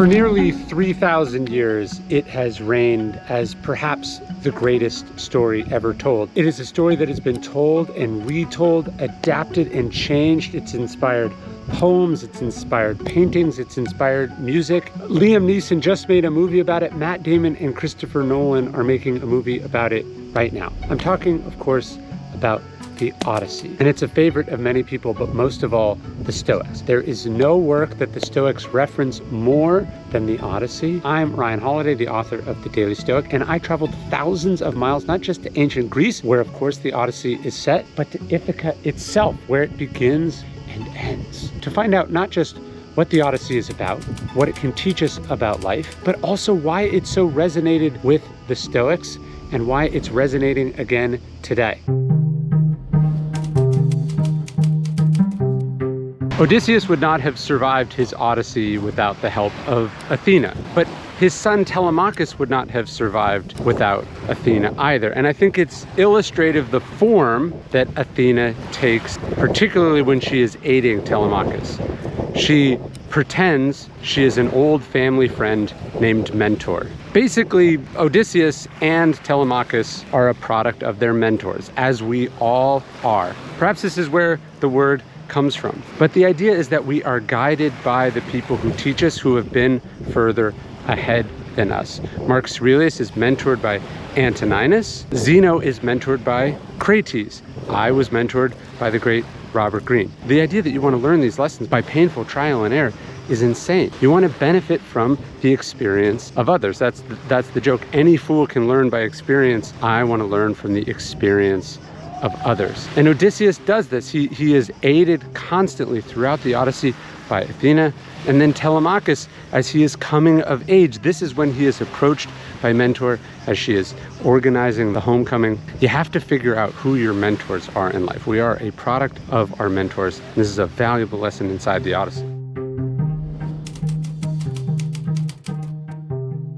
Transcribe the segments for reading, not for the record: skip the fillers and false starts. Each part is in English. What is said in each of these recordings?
For nearly 3,000 years, it has reigned as perhaps the greatest story ever told. It is a story that has been told and retold, adapted and changed. It's inspired poems, it's inspired paintings, it's inspired music. Liam Neeson just made a movie about it. Matt Damon and Christopher Nolan are making a movie about it right now. I'm talking, of course, about the Odyssey. And it's a favorite of many people, but most of all, the Stoics. There is no work that the Stoics reference more than the Odyssey. I'm Ryan Holiday, the author of The Daily Stoic, and I traveled thousands of miles, not just to ancient Greece, where of course the Odyssey is set, but to Ithaca itself, where it begins and ends. To find out not just what the Odyssey is about, what it can teach us about life, but also why it so resonated with the Stoics and why it's resonating again today. Odysseus would not have survived his Odyssey without the help of Athena, but his son Telemachus would not have survived without Athena either. And I think it's illustrative the form that Athena takes, particularly when she is aiding Telemachus. She pretends she is an old family friend named Mentor. Basically, Odysseus and Telemachus are a product of their mentors, as we all are. Perhaps this is where the word comes from. But the idea is that we are guided by the people who teach us, who have been further ahead than us. Marcus Aurelius is mentored by Antoninus. Zeno is mentored by Crates. I was mentored by the great Robert Greene. The idea that you want to learn these lessons by painful trial and error is insane. You want to benefit from the experience of others. That's the joke. Any fool can learn by experience. I want to learn from the experience of others. And Odysseus does this. He is aided constantly throughout the Odyssey by Athena. And then Telemachus, as he is coming of age, this is when he is approached by Mentor as she is organizing the homecoming. You have to figure out who your mentors are in life. We are a product of our mentors. This is a valuable lesson inside the Odyssey.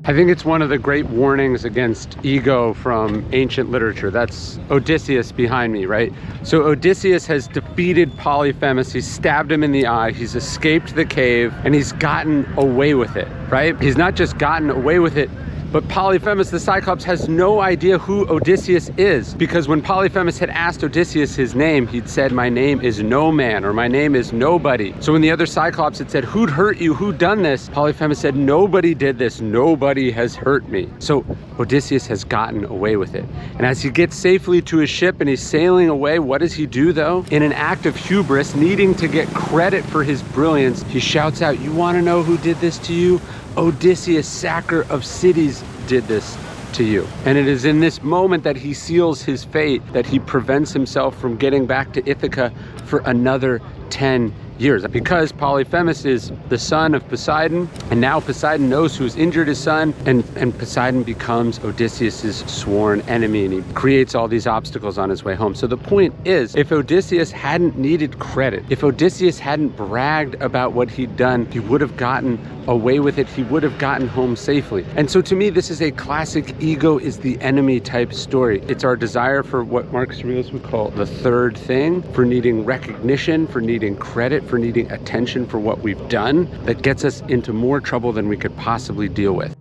I think it's one of the great warnings against ego from ancient literature. That's Odysseus behind me, right? So Odysseus has defeated Polyphemus. He's stabbed him in the eye. He's escaped the cave and he's gotten away with it, right? He's not just gotten away with it, but Polyphemus the Cyclops has no idea who Odysseus is, because when Polyphemus had asked Odysseus his name, he'd said, "My name is no man," or "My name is nobody." So when the other Cyclops had said, "Who'd hurt you? Who done this?" Polyphemus said, "Nobody did this. Nobody has hurt me." So Odysseus has gotten away with it. And as he gets safely to his ship and he's sailing away, what does he do though? In an act of hubris, needing to get credit for his brilliance, he shouts out, "You want to know who did this to you? Odysseus, sacker of cities, did this to you." And it is in this moment that he seals his fate, that he prevents himself from getting back to Ithaca for another 10 years. Because Polyphemus is the son of Poseidon, and now Poseidon knows who's injured his son, and Poseidon becomes Odysseus's sworn enemy, and he creates all these obstacles on his way home. So the point is, if Odysseus hadn't needed credit, if Odysseus hadn't bragged about what he'd done, he would have gotten away with it. He would have gotten home safely. And so to me, this is a classic ego is the enemy type story. It's our desire for what Marcus Aurelius would call the third thing, for needing recognition, for needing credit, for needing attention for what we've done, that gets us into more trouble than we could possibly deal with.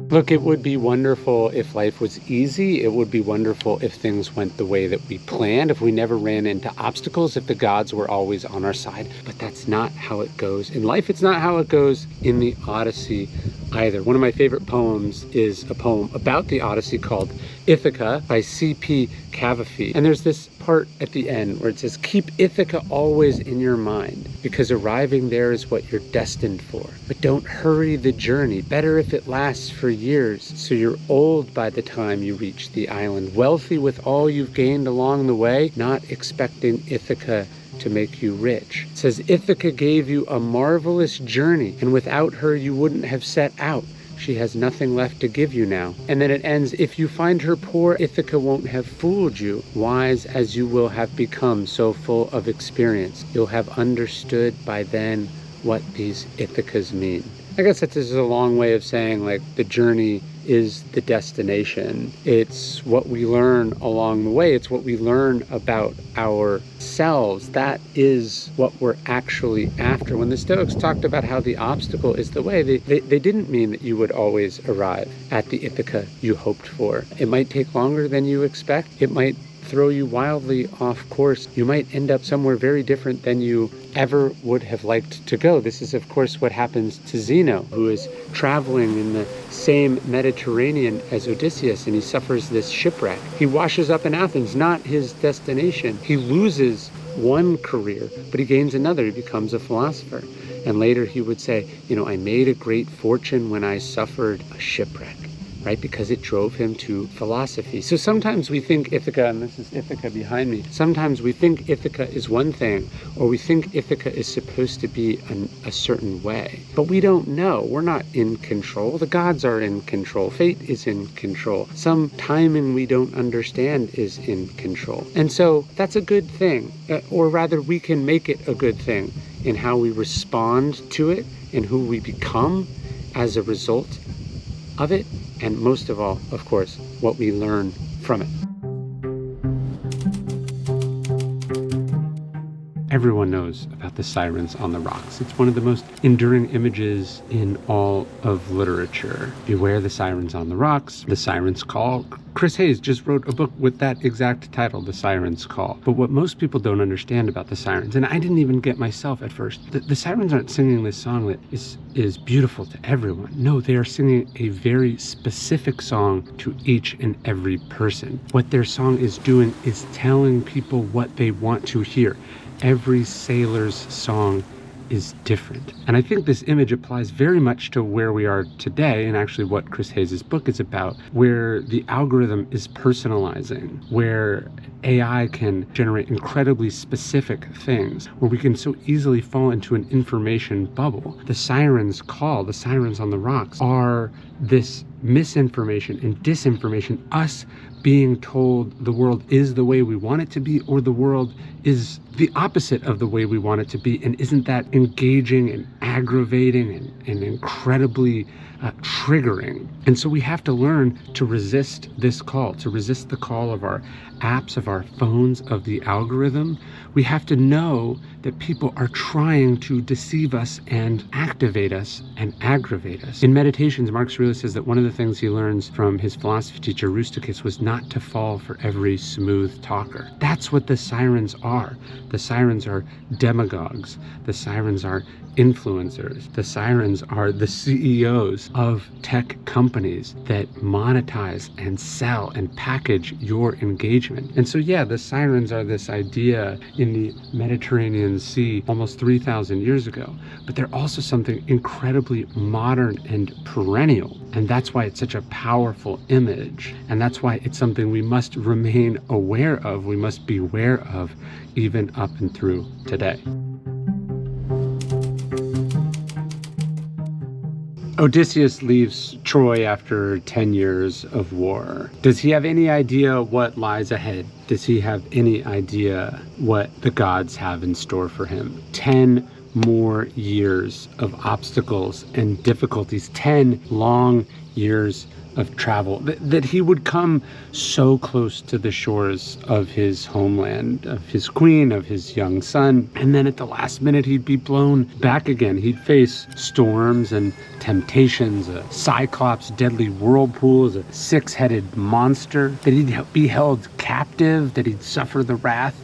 Look, it would be wonderful if life was easy. It would be wonderful if things went the way that we planned, if we never ran into obstacles, if the gods were always on our side. But that's not how it goes in life. It's not how it goes in the Odyssey either. One of my favorite poems is a poem about the Odyssey called Ithaca by C.P. Cavafy. And there's this part at the end where it says, "Keep Ithaca always in your mind, because arriving there is what you're destined for. But don't hurry the journey. Better if it lasts for years, so you're old by the time you reach the island, wealthy with all you've gained along the way, not expecting Ithaca to make you rich." It says, "Ithaca gave you a marvelous journey, and without her you wouldn't have set out. She has nothing left to give you now." And then it ends, "If you find her poor, Ithaca won't have fooled you. Wise as you will have become, so full of experience, you'll have understood by then what these Ithacas mean." I guess that this is a long way of saying, like, the journey is the destination. It's what we learn along the way. It's what we learn about ourselves. That is what we're actually after. When the Stoics talked about how the obstacle is the way, they didn't mean that you would always arrive at the Ithaca you hoped for. It might take longer than you expect. It might throw you wildly off course. You might end up somewhere very different than you ever would have liked to go. This is, of course, what happens to Zeno, who is traveling in the same Mediterranean as Odysseus, and he suffers this shipwreck. He washes up in Athens, not his destination. He loses one career, but he gains another. He becomes a philosopher. And later he would say, I made a great fortune when I suffered a shipwreck. Right? Because it drove him to philosophy. So sometimes we think Ithaca, and this is Ithaca behind me, sometimes we think Ithaca is one thing, or we think Ithaca is supposed to be a certain way. But we don't know. We're not in control. The gods are in control. Fate is in control. Some timing we don't understand is in control. And so that's a good thing, or rather we can make it a good thing in how we respond to it and who we become as a result of it. And most of all, of course, what we learn from it. Everyone knows about the sirens on the rocks. It's one of the most enduring images in all of literature. Beware the sirens on the rocks, the sirens call. Chris Hayes just wrote a book with that exact title, The Sirens Call. But what most people don't understand about the sirens, and I didn't even get myself at first, the sirens aren't singing this song that is beautiful to everyone. No, they are singing a very specific song to each and every person. What their song is doing is telling people what they want to hear. Every sailor's song is different. And I think this image applies very much to where we are today, and actually what Chris Hayes' book is about, where the algorithm is personalizing, where AI can generate incredibly specific things, where we can so easily fall into an information bubble. The sirens call, the sirens on the rocks, are this misinformation and disinformation, us being told the world is the way we want it to be, or the world is the opposite of the way we want it to be. And isn't that engaging and aggravating and incredibly triggering? And so we have to learn to resist this call, to resist the call of our apps, of our phones, of the algorithm. We have to know that people are trying to deceive us and activate us and aggravate us. In Meditations, Marcus Aurelius says that one of the things he learns from his philosophy teacher, Rusticus, was not to fall for every smooth talker. That's what the sirens are. The sirens are demagogues. The sirens are influencers. The sirens are the CEOs of tech companies that monetize and sell and package your engagement. And so, yeah, the sirens are this idea in the Mediterranean Sea almost 3,000 years ago, but they're also something incredibly modern and perennial. And that's why it's such a powerful image. And that's why it's something we must remain aware of. We must be aware of even up and through today. Odysseus leaves Troy after 10 years of war. Does he have any idea what lies ahead? Does he have any idea what the gods have in store for him? 10 more years of obstacles and difficulties, 10 long years of travel, that he would come so close to the shores of his homeland, of his queen, of his young son, and then at the last minute he'd be blown back again. He'd face storms and temptations, a cyclops, deadly whirlpools, a six-headed monster, that he'd be held captive, that he'd suffer the wrath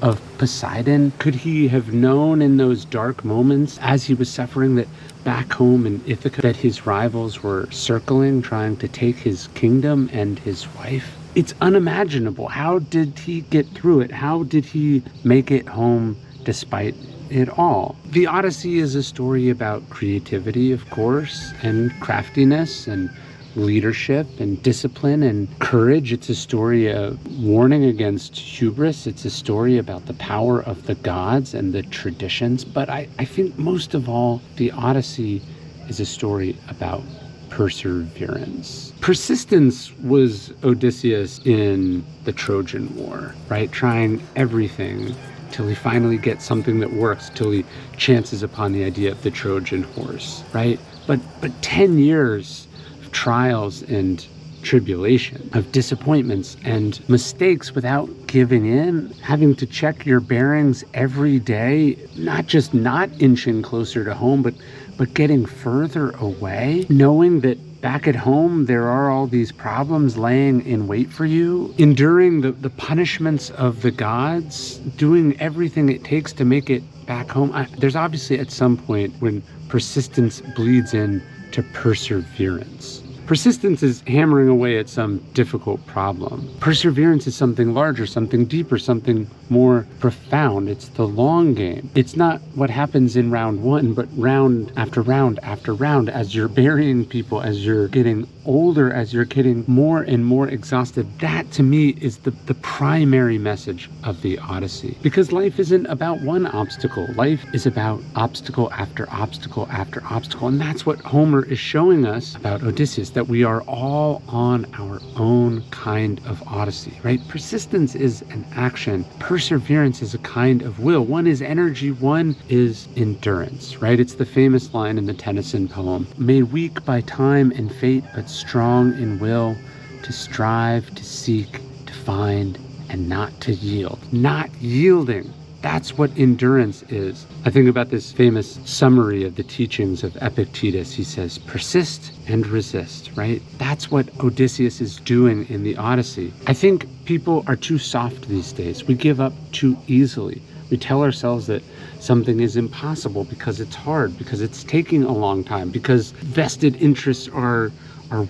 of Poseidon. Could he have known in those dark moments as he was suffering that back home in Ithaca that his rivals were circling, trying to take his kingdom and his wife? It's unimaginable. How did he get through it? How did he make it home despite it all? The Odyssey is a story about creativity, of course, and craftiness and leadership and discipline and courage. It's a story of warning against hubris. It's a story about the power of the gods and the traditions. But I think most of all, the Odyssey is a story about perseverance. Persistence was Odysseus in the Trojan War, right? Trying everything till he finally gets something that works, till he chances upon the idea of the Trojan horse, right? But 10 years of trials and tribulation, of disappointments and mistakes without giving in, having to check your bearings every day, not just not inching closer to home, but getting further away, knowing that back at home there are all these problems laying in wait for you, enduring the punishments of the gods, doing everything it takes to make it back home. There's obviously at some point when persistence bleeds in to perseverance. Persistence is hammering away at some difficult problem. Perseverance is something larger, something deeper, something more profound. It's the long game. It's not what happens in round one, but round after round after round, as you're burying people, as you're getting older, as you're getting more and more exhausted. That, to me, is the primary message of the Odyssey. Because life isn't about one obstacle. Life is about obstacle after obstacle after obstacle. And that's what Homer is showing us about Odysseus, that we are all on our own kind of Odyssey, right? Persistence is an action. Perseverance is a kind of will. One is energy, one is endurance, right? It's the famous line in the Tennyson poem, made weak by time and fate, but strong in will, to strive, to seek, to find, and not to yield. Not yielding. That's what endurance is. I think about this famous summary of the teachings of Epictetus. He says, persist and resist, right? That's what Odysseus is doing in the Odyssey. I think people are too soft these days. We give up too easily. We tell ourselves that something is impossible because it's hard, because it's taking a long time, because vested interests are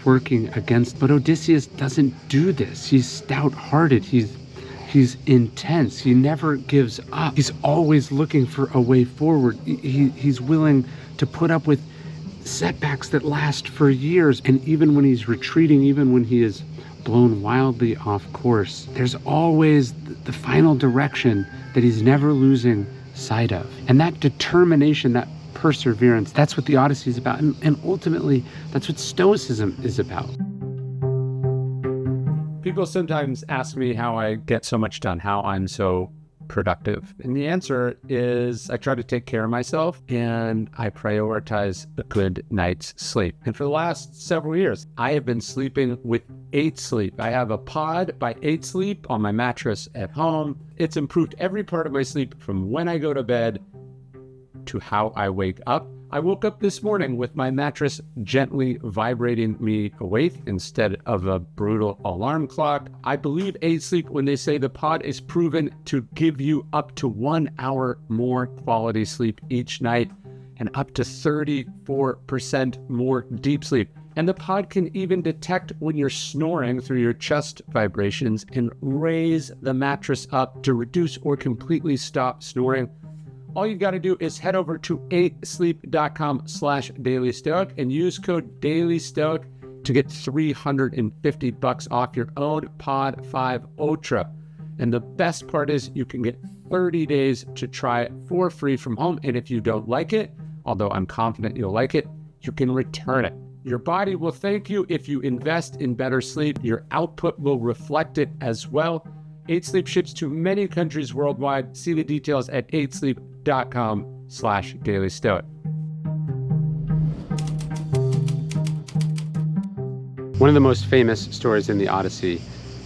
working against. But Odysseus doesn't do this. He's stout-hearted. He's intense. He never gives up. He's always looking for a way forward. He's willing to put up with setbacks that last for years. And even when he's retreating, even when he is blown wildly off course, there's always the final direction that he's never losing sight of. And that determination, that perseverance, that's what the Odyssey is about. And ultimately, that's what Stoicism is about. People sometimes ask me how I get so much done, how I'm so productive. And the answer is I try to take care of myself and I prioritize a good night's sleep. And for the last several years, I have been sleeping with 8 Sleep. I have a pod by 8 Sleep on my mattress at home. It's improved every part of my sleep from when I go to bed to how I wake up. I woke up this morning with my mattress gently vibrating me awake instead of a brutal alarm clock. I believe 8 Sleep when they say the pod is proven to give you up to 1 hour more quality sleep each night and up to 34% more deep sleep. And the pod can even detect when you're snoring through your chest vibrations and raise the mattress up to reduce or completely stop snoring. All you got to do is head over to 8sleep.com/dailystoic and use code DailyStoic to get $350 off your own Pod 5 Ultra. And the best part is you can get 30 days to try it for free from home. And if you don't like it, although I'm confident you'll like it, you can return it. Your body will thank you if you invest in better sleep. Your output will reflect it as well. 8 Sleep ships to many countries worldwide. See the details at 8sleep.com/dailystoic. One of the most famous stories in the Odyssey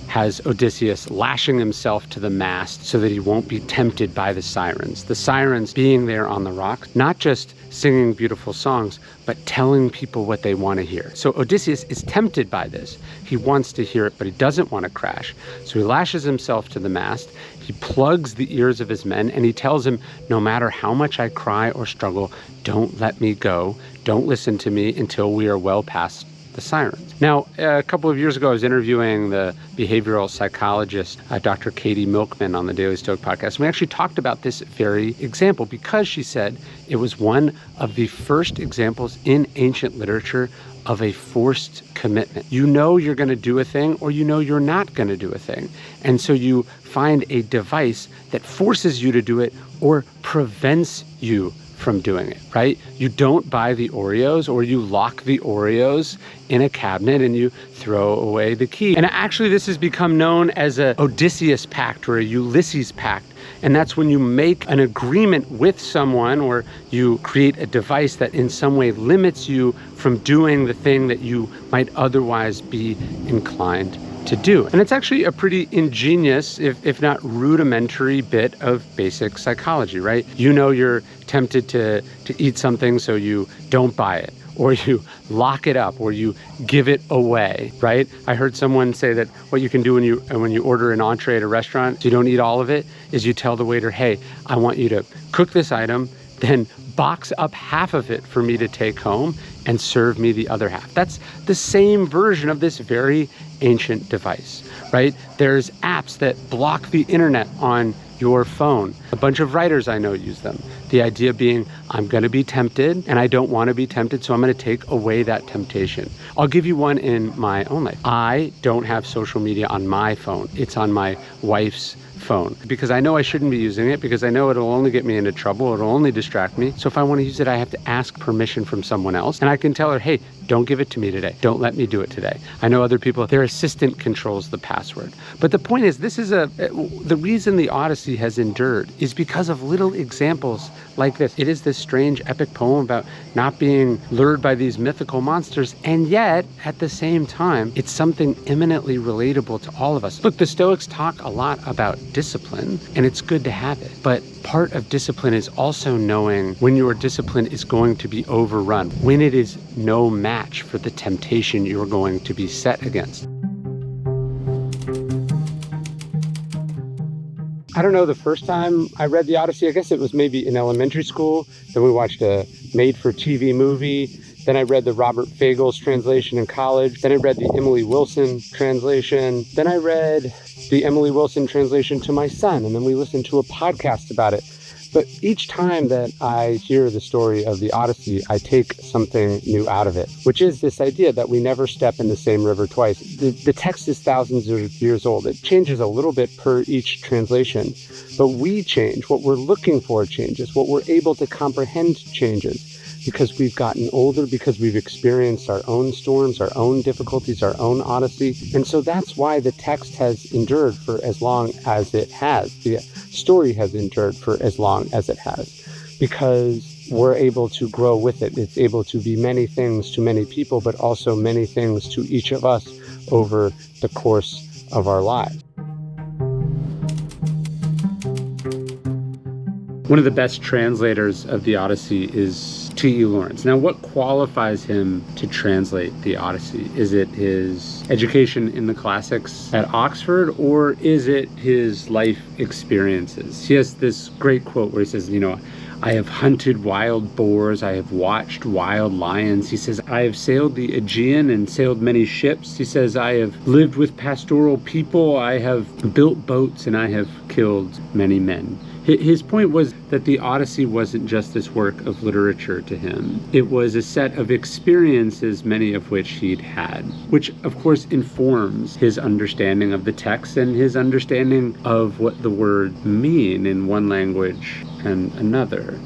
has Odysseus lashing himself to the mast so that he won't be tempted by the Sirens. The Sirens being there on the rocks, not just singing beautiful songs, but telling people what they want to hear. So Odysseus is tempted by this. He wants to hear it, but he doesn't want to crash. So he lashes himself to the mast, he plugs the ears of his men, and he tells him, no matter how much I cry or struggle, don't let me go. Don't listen to me until we are well past the Sirens. Now, a couple of years ago, I was interviewing the behavioral psychologist, Dr. Katie Milkman, on the Daily Stoic podcast. And we actually talked about this very example because she said it was one of the first examples in ancient literature of a forced commitment. You know you're going to do a thing or you know you're not going to do a thing. And so you find a device that forces you to do it or prevents you from doing it, right? You don't buy the Oreos or you lock the Oreos in a cabinet and you throw away the key. And actually this has become known as a Odysseus pact or a Ulysses pact, And that's when you make an agreement with someone, or you create a device that in some way limits you from doing the thing that you might otherwise be inclined to do. And it's actually a pretty ingenious, if not rudimentary, bit of basic psychology, right? You know you're tempted to eat something, so you don't buy it, or you lock it up, or you give it away, right? I heard someone say that what you can do when you order an entree at a restaurant, so you don't eat all of it, is you tell the waiter, hey, I want you to cook this item, then box up half of it for me to take home and serve me the other half. That's the same version of this very ancient device, right? There's apps that block the internet on your phone. A bunch of writers I know use them. The idea being, I'm going to be tempted and I don't want to be tempted, so I'm going to take away that temptation. I'll give you one in my own life. I don't have social media on my phone. It's on my wife's phone, because I know I shouldn't be using it, because I know it'll only get me into trouble, it'll only distract me. So if I want to use it, I have to ask permission from someone else, and I can tell her, hey, don't give it to me today. Don't let me do it today. I know other people, their assistant controls the password. But the point is, the reason the Odyssey has endured is because of little examples like this. It is this strange epic poem about not being lured by these mythical monsters, and yet at the same time, it's something eminently relatable to all of us. Look, the Stoics talk a lot about discipline, and it's good to have it. But part of discipline is also knowing when your discipline is going to be overrun, when it is no match for the temptation you're going to be set against. I don't know, the first time I read the Odyssey, I guess it was maybe in elementary school. Then we watched a made-for-TV movie. Then I read the Robert Fagles translation in college. Then I read the Emily Wilson translation. Then I read the Emily Wilson translation to my son, and then we listened to a podcast about it. But each time that I hear the story of the Odyssey, I take something new out of it, which is this idea that we never step in the same river twice. The text is thousands of years old. It changes a little bit per each translation, but we change. What we're looking for changes. What we're able to comprehend changes, because we've gotten older, because we've experienced our own storms, our own difficulties, our own Odyssey. And so that's why the text has endured for as long as it has. The story has endured for as long as it has, because we're able to grow with it. It's able to be many things to many people, but also many things to each of us over the course of our lives. One of the best translators of the Odyssey is T.E. Lawrence. Now, what qualifies him to translate the Odyssey? Is it his education in the classics at Oxford, or is it his life experiences? He has this great quote where he says, I have hunted wild boars, I have watched wild lions. He says, I have sailed the Aegean and sailed many ships. He says, I have lived with pastoral people, I have built boats, and I have killed many men. His point was that the Odyssey wasn't just this work of literature to him. It was a set of experiences, many of which he'd had, which of course informs his understanding of the text and his understanding of what the words mean in one language and another.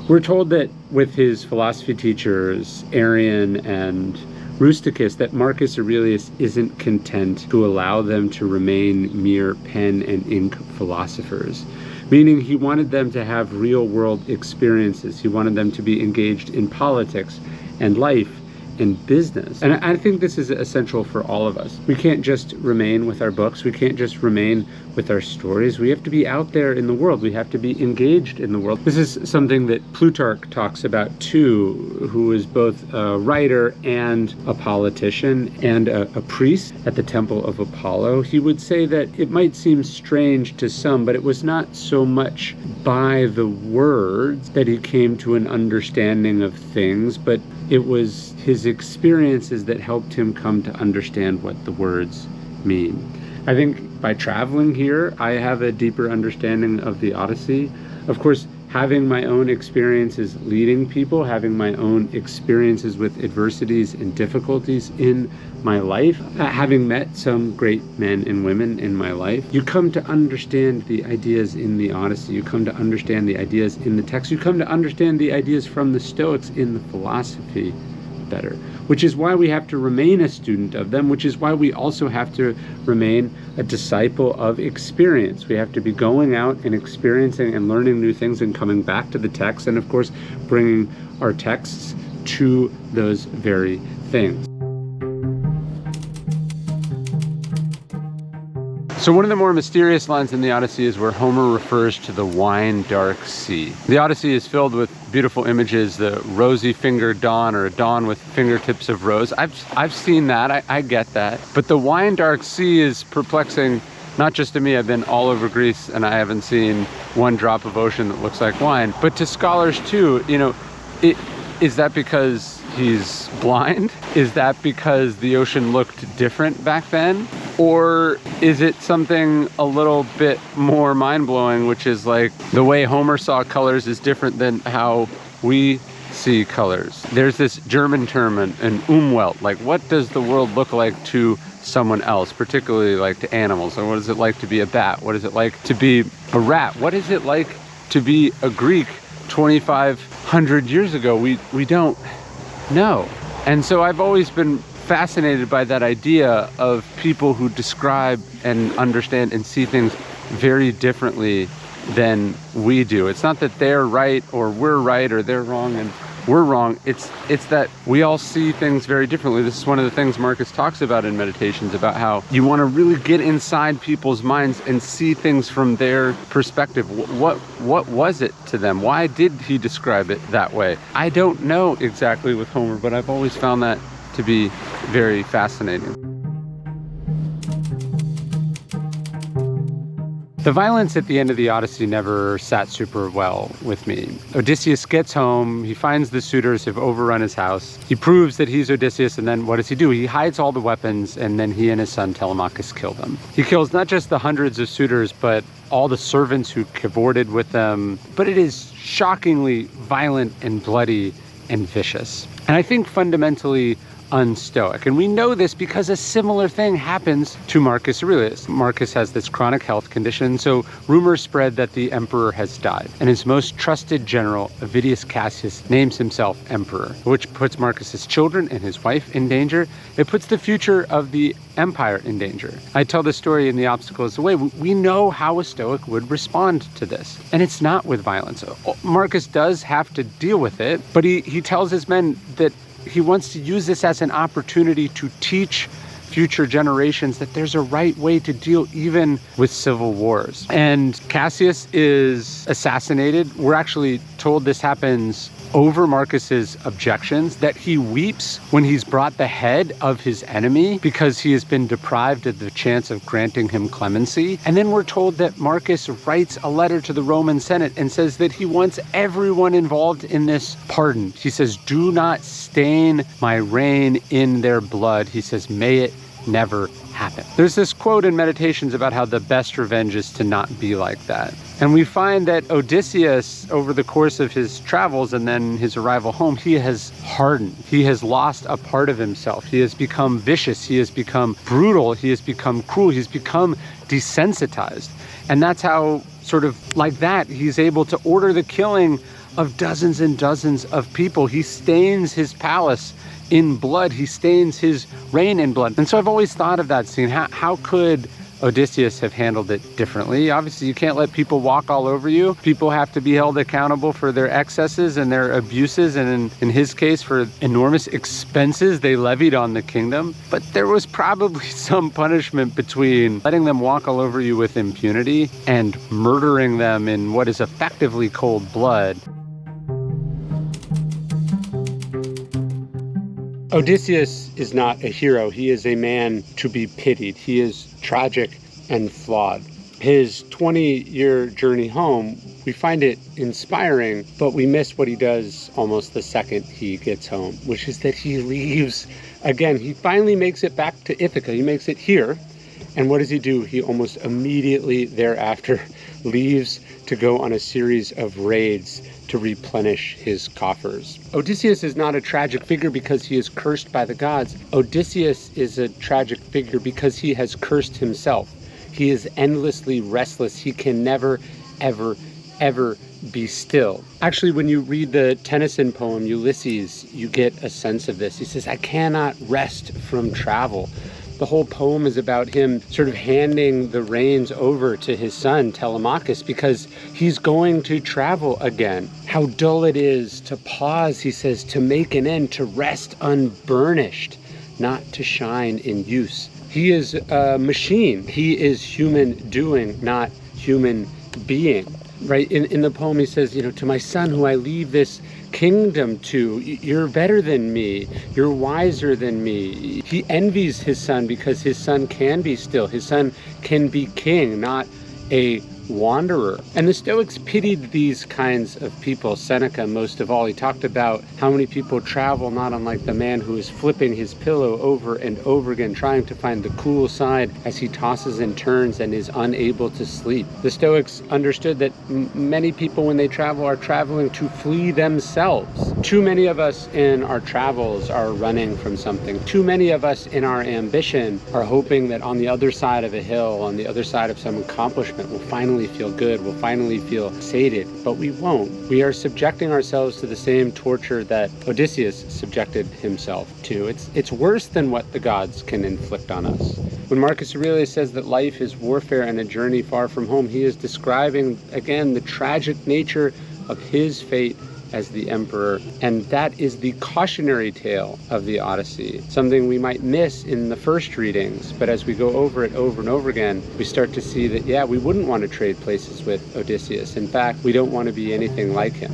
We're told that with his philosophy teachers, Arian and Rusticus, that Marcus Aurelius isn't content to allow them to remain mere pen and ink philosophers. Meaning he wanted them to have real-world experiences. He wanted them to be engaged in politics and life and business. And I think this is essential for all of us. We can't just remain with our books. We can't just remain with our stories. We have to be out there in the world. We have to be engaged in the world. This is something that Plutarch talks about too, who is both a writer and a politician and a priest at the Temple of Apollo. He would say that it might seem strange to some, but it was not so much by the words that he came to an understanding of things, but it was his experiences that helped him come to understand what the words mean. I think by traveling here, I have a deeper understanding of the Odyssey. Of course, having my own experiences leading people, having my own experiences with adversities and difficulties in my life, having met some great men and women in my life, you come to understand the ideas in the Odyssey. You come to understand the ideas in the text. You come to understand the ideas from the Stoics in the philosophy better, which is why we have to remain a student of them, which is why we also have to remain a disciple of experience. We have to be going out and experiencing and learning new things and coming back to the text, and of course bringing our texts to those very things. So one of the more mysterious lines in the Odyssey is where Homer refers to the wine-dark sea. The Odyssey is filled with beautiful images, the rosy-fingered dawn, or a dawn with fingertips of rose. I've seen that, I get that. But the wine-dark sea is perplexing, not just to me. I've been all over Greece and I haven't seen one drop of ocean that looks like wine. But to scholars too, you know, is that because he's blind? Is that because the ocean looked different back then? Or is it something a little bit more mind-blowing, which is like the way Homer saw colors is different than how we see colors? There's this German term, an Umwelt, like what does the world look like to someone else, particularly like to animals? And what is it like to be a bat? What is it like to be a rat? What is it like to be a Greek 2,500 years ago? We don't know. And so I've always been fascinated by that idea of people who describe and understand and see things very differently than we do. It's not that they're right or we're right, or they're wrong and we're wrong. It's that we all see things very differently. This is one of the things Marcus talks about in Meditations, about how you want to really get inside people's minds and see things from their perspective. What was it to them? Why did he describe it that way? I don't know exactly with Homer, but I've always found that to be very fascinating. The violence at the end of the Odyssey never sat super well with me. Odysseus gets home, he finds the suitors have overrun his house. He proves that he's Odysseus, and then what does he do? He hides all the weapons, and then he and his son Telemachus kill them. He kills not just the hundreds of suitors, but all the servants who cavorted with them. But it is shockingly violent and bloody and vicious. And I think fundamentally unstoic. And we know this because a similar thing happens to Marcus Aurelius. Marcus has this chronic health condition, so rumors spread that the emperor has died. And his most trusted general, Avidius Cassius, names himself emperor, which puts Marcus's children and his wife in danger. It puts the future of the empire in danger. I tell this story in The Obstacle is the Way. We know how a Stoic would respond to this, and it's not with violence. Marcus does have to deal with it, but he tells his men that he wants to use this as an opportunity to teach future generations that there's a right way to deal even with civil wars. And Cassius is assassinated. We're actually told this happens over Marcus's objections, that he weeps when he's brought the head of his enemy because he has been deprived of the chance of granting him clemency. And then we're told that Marcus writes a letter to the Roman Senate and says that he wants everyone involved in this pardoned. He says, "Do not stain my reign in their blood." He says, "May it never happen." There's this quote in Meditations about how the best revenge is to not be like that. And we find that Odysseus, over the course of his travels and then his arrival home, he has hardened. He has lost a part of himself. He has become vicious. He has become brutal. He has become cruel. He's become desensitized. And that's how, sort of like that, he's able to order the killing of dozens and dozens of people. He stains his palace in blood. He stains his reign in blood. And so I've always thought of that scene. How could Odysseus have handled it differently? Obviously, you can't let people walk all over you. People have to be held accountable for their excesses and their abuses, and in his case, for enormous expenses they levied on the kingdom. But there was probably some punishment between letting them walk all over you with impunity and murdering them in what is effectively cold blood. Odysseus is not a hero. He is a man to be pitied. He is tragic and flawed. His 20-year journey home, we find it inspiring, but we miss what he does almost the second he gets home, which is that he leaves again. He finally makes it back to Ithaca. He makes it here. And what does he do? He almost immediately thereafter leaves to go on a series of raids to replenish his coffers. Odysseus is not a tragic figure because he is cursed by the gods. Odysseus is a tragic figure because he has cursed himself. He is endlessly restless. He can never, ever, ever be still. Actually, when you read the Tennyson poem, Ulysses, you get a sense of this. He says, I cannot rest from travel. The whole poem is about him sort of handing the reins over to his son, Telemachus, because he's going to travel again. How dull it is to pause, he says, to make an end, to rest unburnished, not to shine in use. He is a machine. He is human doing, not human being. Right? In the poem, he says, to my son who I leave this kingdom to, you're better than me. You're wiser than me. He envies his son because his son can be still. His son can be king, not a wanderer. And the Stoics pitied these kinds of people. Seneca, most of all, he talked about how many people travel not unlike the man who is flipping his pillow over and over again, trying to find the cool side as he tosses and turns and is unable to sleep. The Stoics understood that many people, when they travel, are traveling to flee themselves. Too many of us in our travels are running from something. Too many of us in our ambition are hoping that on the other side of a hill, on the other side of some accomplishment, we'll finally feel good, we'll finally feel sated, but we won't. We are subjecting ourselves to the same torture that Odysseus subjected himself to. It's worse than what the gods can inflict on us. When Marcus Aurelius says that life is warfare and a journey far from home, he is describing, again, the tragic nature of his fate as the emperor. And that is the cautionary tale of the Odyssey, something we might miss in the first readings. But as we go over it over and over again, we start to see that, yeah, we wouldn't want to trade places with Odysseus. In fact, we don't want to be anything like him.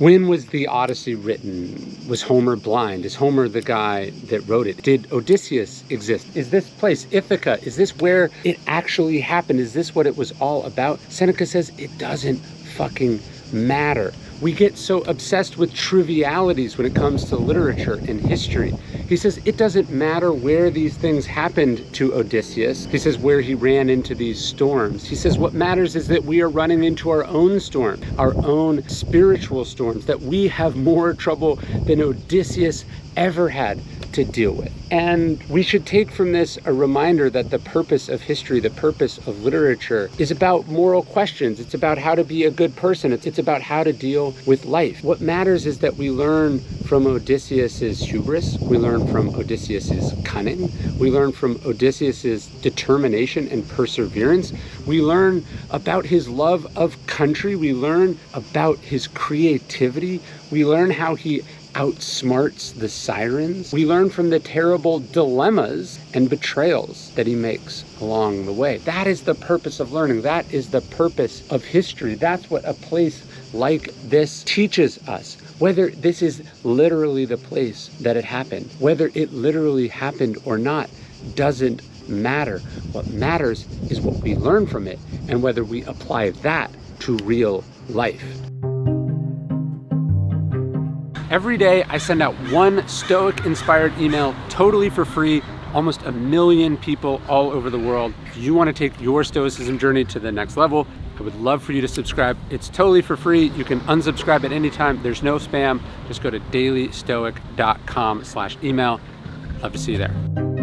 When was the Odyssey written? Was Homer blind? Is Homer the guy that wrote it? Did Odysseus exist? Is this place, Ithaca, is this where it actually happened? Is this what it was all about? Seneca says it doesn't fucking matter. We get so obsessed with trivialities when it comes to literature and history. He says it doesn't matter where these things happened to Odysseus. He says where he ran into these storms. He says what matters is that we are running into our own storm, our own spiritual storms, that we have more trouble than Odysseus ever had to deal with. And we should take from this a reminder that the purpose of history, the purpose of literature, is about moral questions. It's about how to be a good person. It's about how to deal with life. What matters is that we learn from Odysseus's hubris. We learn from Odysseus's cunning. We learn from Odysseus's determination and perseverance. We learn about his love of country. We learn about his creativity. We learn how he outsmarts the Sirens. We learn from the terrible dilemmas and betrayals that he makes along the way. That is the purpose of learning. That is the purpose of history. That's what a place like this teaches us. Whether this is literally the place that it happened, whether it literally happened or not, doesn't matter. What matters is what we learn from it and whether we apply that to real life. Every day I send out one Stoic-inspired email totally for free. Almost 1 million people all over the world. If you want to take your Stoicism journey to the next level, I would love for you to subscribe. It's totally for free. You can unsubscribe at any time. There's no spam. Just go to dailystoic.com/email. Love to see you there.